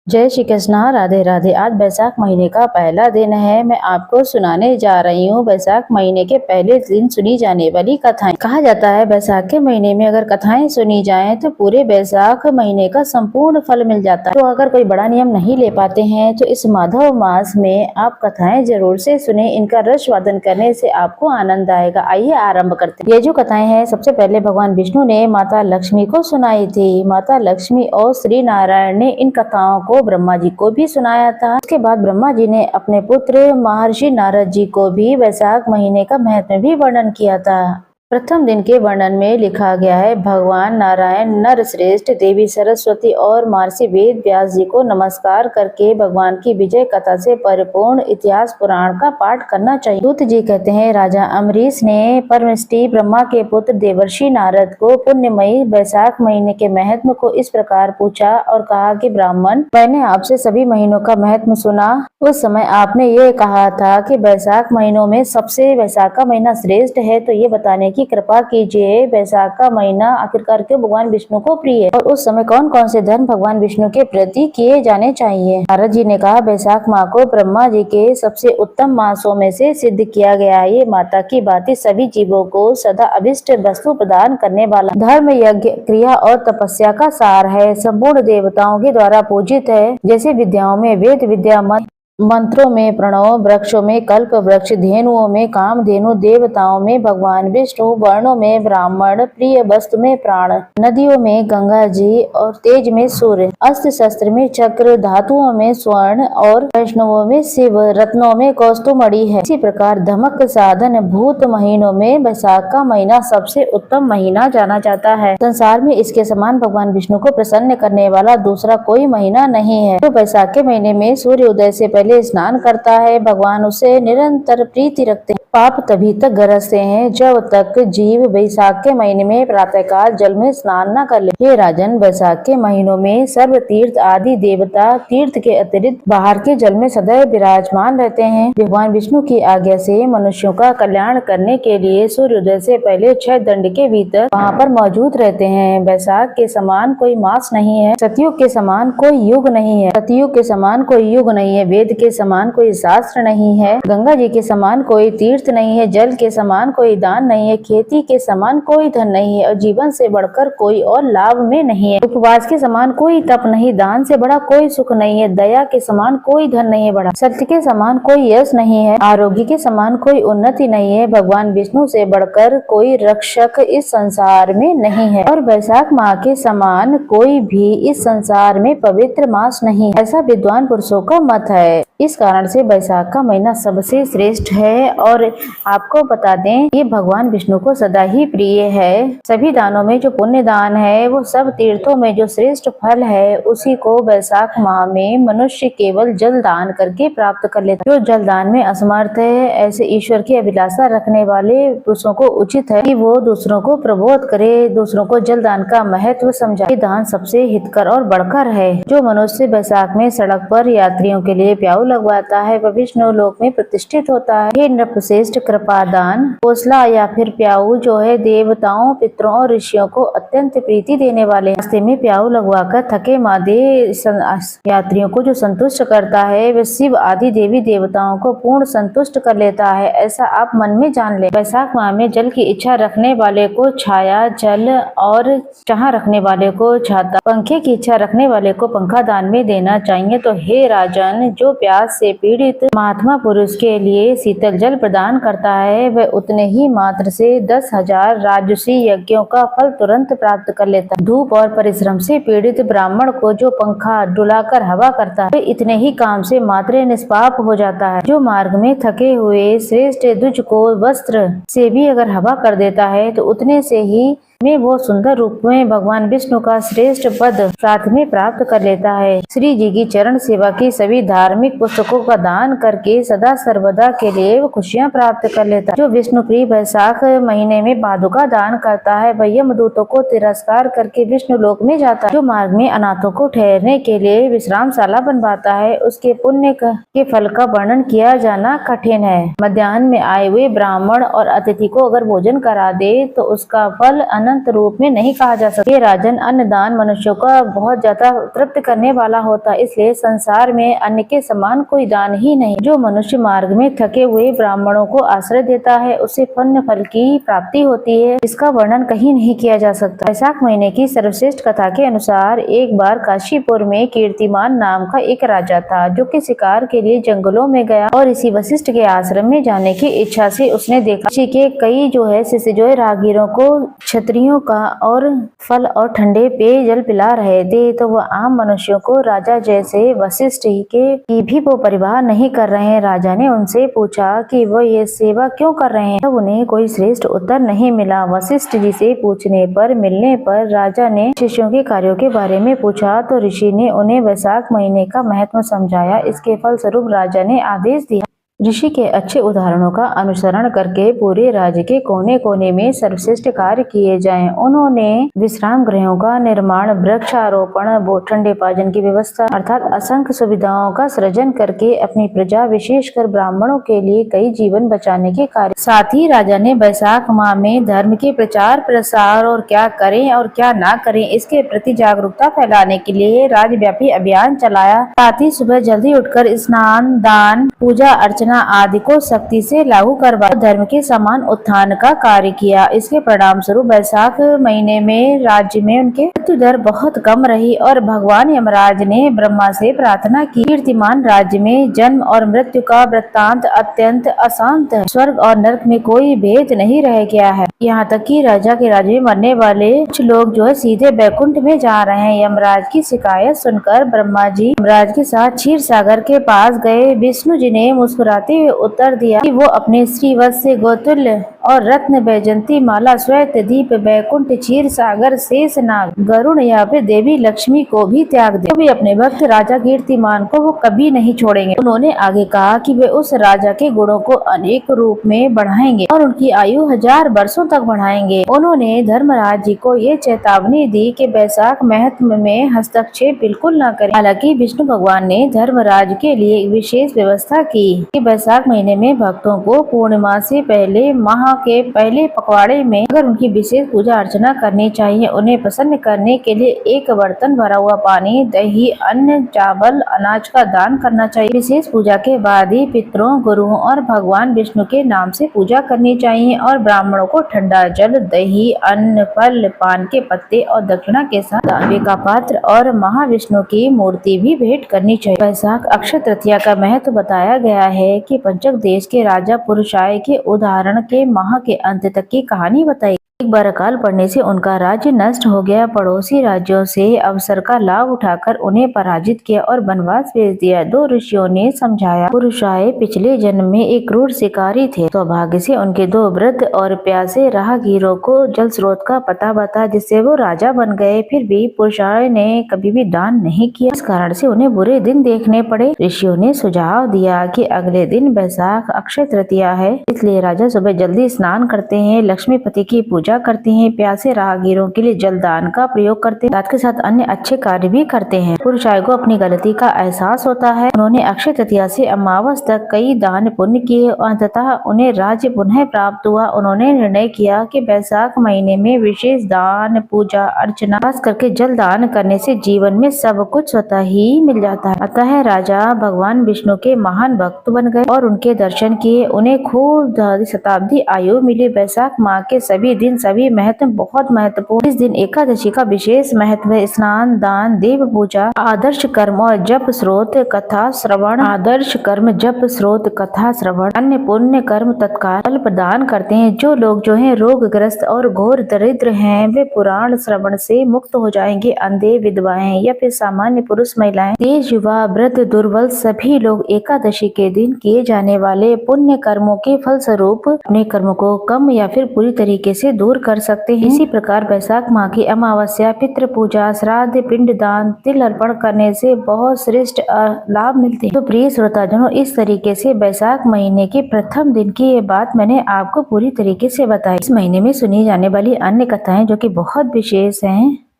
जय श्री कृष्णा। राधे राधे। आज बैसाख महीने का पहला दिन है। मैं आपको सुनाने जा रही हूँ बैसाख महीने के पहले दिन सुनी जाने वाली कथाएं। कहा जाता है बैसाख के महीने में अगर कथाएं सुनी जाएं तो पूरे बैसाख महीने का संपूर्ण फल मिल जाता है। तो अगर कोई बड़ा नियम नहीं ले पाते हैं तो इस माधव मास में आप कथाएं जरूर से सुने। इनका रस वादन करने से आपको आनंद आएगा। आइए आरंभ करते हैं। ये जो कथाएं हैं सबसे पहले भगवान विष्णु ने माता लक्ष्मी को सुनाई थी। माता लक्ष्मी और श्री नारायण ने इन कथाओं को ब्रह्मा जी को भी सुनाया था। उसके बाद ब्रह्मा जी ने अपने पुत्र महर्षि नारद जी को भी बैसाख महीने का महत्व भी वर्णन किया था। प्रथम दिन के वर्णन में लिखा गया है, भगवान नारायण नर श्रेष्ठ देवी सरस्वती और महर्षि वेद व्यास जी को नमस्कार करके भगवान की विजय कथा से परिपूर्ण इतिहास पुराण का पाठ करना चाहिए। दूत जी कहते हैं, राजा अम्बरीश ने परमष्टि ब्रह्मा के पुत्र देवर्षि नारद को पुण्यमयी बैसाख महीने के महत्व को इस प्रकार पूछा और कहा कि ब्राह्मण, मैंने आपसे सभी महीनों का महत्व सुना। उस समय आपने ये कहा था कि बैसाख महीनों में सबसे बैसाख का महीना श्रेष्ठ है, तो ये बताने की कृपा कीजिए बैसाख का महीना आखिरकार क्यों भगवान विष्णु को प्रिय है और उस समय कौन कौन से धर्म भगवान विष्णु के प्रति किए जाने चाहिए। नारद जी ने कहा, बैसाख माह को ब्रह्मा जी के सबसे उत्तम मासों में से सिद्ध किया गया है। ये माता की बातें सभी जीवों को सदा अभिष्ट वस्तु प्रदान करने वाला धर्म, यज्ञ, क्रिया और तपस्या का सार है। संपूर्ण देवताओं के द्वारा पूजित है। जैसे विद्याओं में वेद विद्या, मंत्रों में प्रणव, वृक्षों में कल्प वृक्ष, धेनुओं में कामधेनु, देवताओं में भगवान विष्णु, वर्णों में ब्राह्मण, प्रिय वस्तु में प्राण, नदियों में गंगा जी और तेज में सूर्य, अस्त्र शस्त्र में चक्र, धातुओं में स्वर्ण और वैष्णवों में शिव, रत्नों में कौस्तुभमणि है। इसी प्रकार धमक साधन भूत महीनों में बैसाख का महीना सबसे उत्तम महीना जाना जाता है। संसार में इसके समान भगवान विष्णु को प्रसन्न करने वाला दूसरा कोई महीना नहीं है। तो बैसाख के महीने में सूर्य उदय से पहले स्नान करता है। भगवान उसे निरंतर प्रीति रखते हैं। पाप तभी तक गरजते हैं जब तक जीव बैसाख के महीने में प्रातःकाल जल में स्नान न कर ले। हे राजन, बैसाख के महीनों में सर्व तीर्थ आदि देवता तीर्थ के अतिरिक्त बाहर के जल में सदैव विराजमान रहते हैं। भगवान विष्णु की आज्ञा से मनुष्यों का कल्याण करने के लिए सूर्योदय से पहले 6 दंड के भीतर वहाँ पर मौजूद रहते हैं। बैसाख के समान कोई मास नहीं है, सतयुग के समान कोई युग नहीं है, सतयुग के समान कोई युग नहीं है, वेद के समान कोई शास्त्र नहीं है, गंगा जी के समान कोई तीर्थ नहीं है, जल के समान कोई दान नहीं है, खेती के समान कोई धन नहीं है और जीवन से बढ़कर कोई और लाभ में नहीं है। उपवास के समान कोई तप नहीं, दान से बड़ा कोई सुख नहीं है, दया के समान कोई धन नहीं है बढ़ा, सत्य के समान कोई यश नहीं है, आरोग्य के समान कोई उन्नति नहीं है। भगवान विष्णु से बढ़कर कोई रक्षक इस संसार में नहीं है और बैसाख माह के समान कोई भी इस संसार में पवित्र मास नहीं है। ऐसा विद्वान पुरुषों का मत है। इस कारण से बैसाख का महीना सबसे श्रेष्ठ है और आपको बता दें ये भगवान विष्णु को सदा ही प्रिय है। सभी दानों में जो पुण्य दान है, वो सब तीर्थों में जो श्रेष्ठ फल है, उसी को बैसाख माह में मनुष्य केवल जल दान करके प्राप्त कर लेता है। जो जल दान में असमर्थ है, ऐसे ईश्वर की अभिलाषा रखने वाले पुरुषों को उचित है कि वो दूसरों को प्रबोध करे, दूसरों को जल दान का महत्व समझाए। दान सबसे हितकर और बढ़कर है। जो मनुष्य बैसाख में सड़क पर यात्रियों के लिए प्याऊ लगवाता है वह विष्णु लोक में प्रतिष्ठित होता है। हे नृपश्रेष्ठ, कृपा दान पोसला या फिर प्याऊ जो है देवताओं, पितरों और ऋषियों को अत्यंत प्रीति देने वाले। रास्ते में प्याऊ लगवाकर थके मादे यात्रियों को जो संतुष्ट करता है वह शिव आदि देवी देवताओं को पूर्ण संतुष्ट कर लेता है। ऐसा आप मन में जान ले। बैसाख माह में जल की इच्छा रखने वाले को छाया जल और चाह रखने वाले को छाता, पंखे की इच्छा रखने वाले को पंखा दान में देना चाहिए। तो हे राजन, जो प्यास से पीड़ित महात्मा पुरुष के लिए शीतल जल प्रदान करता है वह उतने ही मात्र से 10,000 राजसी यज्ञों का फल तुरंत प्राप्त कर लेता है। धूप और परिश्रम से पीड़ित ब्राह्मण को जो पंखा डुलाकर हवा करता है इतने ही काम से मात्र निष्पाप हो जाता है। जो मार्ग में थके हुए श्रेष्ठ द्विज को वस्त्र से भी अगर हवा कर देता है तो उतने से ही में वो सुंदर रूप में भगवान विष्णु का श्रेष्ठ पद साथ में प्राप्त कर लेता है। श्री जी की चरण सेवा की सभी धार्मिक पुस्तकों का दान करके सदा सर्वदा के लिए वो खुशियाँ प्राप्त कर लेता है। जो विष्णु प्रिय बैसाख महीने में पादुका दान करता है वह यमदूतों को तिरस्कार करके विष्णु लोक में जाता है। जो मार्ग में अनाथों को ठहरने के लिए विश्रामशाला बनवाता है उसके पुण्य के फल का वर्णन किया जाना कठिन है। मध्याह्न में आए हुए ब्राह्मण और अतिथि को अगर भोजन करा दे तो उसका फल अनंत अनंत रूप में नहीं कहा जा सकता। ये राजन अन्न दान मनुष्यों का बहुत ज्यादा तृप्त करने वाला होता, इसलिए संसार में अन्न के समान कोई दान ही नहीं। जो मनुष्य मार्ग में थके हुए ब्राह्मणों को आश्रय देता है उसे पुण्य फल की प्राप्ति होती है, इसका वर्णन कहीं नहीं किया जा सकता। बैसाख महीने की सर्वश्रेष्ठ कथा के अनुसार एक बार काशीपुर में कीर्तिमान नाम का एक राजा था, जो कि शिकार के लिए जंगलों में गया और इसी वशिष्ठ के आश्रम में जाने की इच्छा से उसने देखा ऋषि के कई जो है शिष्य जो है राहगीरों को क्षत्रियों का और फल और ठंडे पेयजल पिला रहे थे, तो वह आम मनुष्यों को राजा जैसे वशिष्ठ की भी वो परिवाह नहीं कर रहे हैं। राजा ने उनसे पूछा कि वो ये सेवा क्यों कर रहे हैं, तब उन्हें कोई श्रेष्ठ उत्तर नहीं मिला। वशिष्ठ जी से मिलने पर राजा ने शिष्यों के कार्यों के बारे में पूछा, तो ऋषि ने उन्हें वैशाख महीने का महत्व समझाया। इसके फलस्वरूप राजा ने आदेश दिया ऋषि के अच्छे उदाहरणों का अनुसरण करके पूरे राज्य के कोने कोने में सर्वश्रेष्ठ कार्य किए जाएं। उन्होंने विश्राम गृहों का निर्माण, वृक्षारोपण, ठंडे पाजन की व्यवस्था अर्थात असंख्य सुविधाओं का सृजन करके अपनी प्रजा विशेषकर ब्राह्मणों के लिए कई जीवन बचाने के कार्य। साथ ही राजा ने बैसाख माह में धर्म के प्रचार प्रसार और क्या करें और क्या ना करें इसके प्रति जागरूकता फैलाने के लिए राज्यव्यापी अभियान चलाया। साथ ही सुबह जल्दी उठकर स्नान, दान, पूजा अर्चना आदि को सख्ती से लागू करवाया, धर्म के समान उत्थान का कार्य किया। इसके परिणाम स्वरूप बैसाख महीने में राज्य में उनके मृत्यु दर बहुत कम रही और भगवान यमराज ने ब्रह्मा से प्रार्थना की, कीर्तिमान राज्य में जन्म और मृत्यु का वृत्तांत अत्यंत अशांत है, स्वर्ग और नरक में कोई भेद नहीं रह गया है। यहाँ तक कि राजा के राज्य में मरने वाले कुछ लोग जो है सीधे बैकुंठ में जा रहे हैं। यमराज की शिकायत सुनकर ब्रह्मा जी यमराज के साथ क्षीर सागर के पास गए। विष्णु जी ने मुस्कुराते हुए उत्तर दिया कि वो अपने श्रीवत्स गोतुल्य और रत्न बैजंती माला, श्वेत दीप, बैकुंठ, क्षीर सागर, शेषनाग, गरुण या फिर देवी लक्ष्मी को भी त्याग दे, तो भी अपने भक्त राजा कीर्तिमान को वो कभी नहीं छोड़ेंगे। उन्होंने आगे कहा कि वे उस राजा के गुणों को अनेक रूप में बढ़ाएंगे और उनकी आयु 1000 वर्षों तक बढ़ाएंगे। उन्होंने धर्मराज जी को ये चेतावनी दी कि बैसाख महत्व में हस्तक्षेप बिल्कुल न करें। हालांकि विष्णु भगवान ने धर्मराज के लिए एक विशेष व्यवस्था की कि बैसाख महीने में भक्तों को पूर्णिमा से पहले माह के पहले पखवाड़े में अगर उनकी विशेष पूजा अर्चना करनी चाहिए। उन्हें प्रसन्न करने के लिए एक बर्तन भरा हुआ पानी, दही, अन्न, चावल, अनाज का दान करना चाहिए। विशेष पूजा के बाद ही पितरों, गुरुओं और भगवान विष्णु के नाम से पूजा करनी चाहिए और ब्राह्मणों को ठंडा जल, दही, अन्न, फल, पान के पत्ते और दक्षिणा के साथ तांबे का पात्र और महाविष्णु की मूर्ति भी भेंट करनी चाहिए। बैसाख अक्षय तृतीया का महत्व बताया गया है कि पंचक देश के राजा पुरुषाय के उदाहरण के माह के अंत तक की कहानी बताई। एक बार अकाल पड़ने से उनका राज्य नष्ट हो गया। पड़ोसी राज्यों से अवसर का लाभ उठाकर उन्हें पराजित किया और वनवास भेज दिया। दो ऋषियों ने समझाया, पुरुषाय पिछले जन्म में एक क्रूर शिकारी थे। सौभाग्य से उनके दो वृद्ध और प्यासे राहगीरों को जल स्रोत का पता बता, जिससे वो राजा बन गए। फिर भी पुरुषाय ने कभी भी दान नहीं किया, इस कारण से उन्हें बुरे दिन देखने पड़े। ऋषियों ने सुझाव दिया कि अगले दिन बैसाख अक्षय तृतीया है, इसलिए राजा सुबह जल्दी स्नान करते हैं, लक्ष्मीपति की पूजा करते हैं, प्यासे राहगीरों के लिए जल दान का प्रयोग करते हैं, साथ के साथ अन्य अच्छे कार्य भी करते हैं। पुरुषाय को अपनी गलती का एहसास होता है। उन्होंने अक्षय तृतीया से अमावस तक कई दान पुण्य किए और अंततः उन्हें राज्य पुनः प्राप्त हुआ। उन्होंने निर्णय किया कि बैसाख महीने में विशेष दान, पूजा अर्चना, खास करके जल दान करने से जीवन में सब कुछ स्वतः ही मिल जाता है। अतः राजा भगवान विष्णु के महान भक्त बन गए और उनके दर्शन किए। उन्हें खूब शताब्दी आयु मिली। बैसाख माह के सभी दिन सभी महत्व बहुत महत्वपूर्ण। इस दिन एकादशी का विशेष महत्व है। स्नान, दान, देव पूजा, आदर्श कर्म और जप स्रोत कथा श्रवण, अन्य पुण्य कर्म तत्काल फल प्रदान करते हैं। जो लोग जो हैं रोगग्रस्त और घोर दरिद्र हैं, वे पुराण श्रवण से मुक्त हो जाएंगे। अंधे, विधवाएं या फिर सामान्य पुरुष, महिलाएं, तेज, युवा, वृद्ध, दुर्बल सभी लोग एकादशी के दिन किए जाने वाले पुण्य कर्मों के फल स्वरूप अपने कर्मों को कम या फिर पूरी तरीके से दूर कर सकते हैं। इसी प्रकार बैसाख माह की अमावस्या, पितृ पूजा, श्राद्ध, पिंड दान, तिल अर्पण करने से बहुत श्रेष्ठ लाभ मिलते हैं। तो प्रिय श्रोताजनों, इस तरीके से बैसाख महीने के प्रथम दिन की ये बात मैंने आपको पूरी तरीके से बताई। इस महीने में सुनी जाने वाली अन्य कथाएं जो कि बहुत विशेष हैं,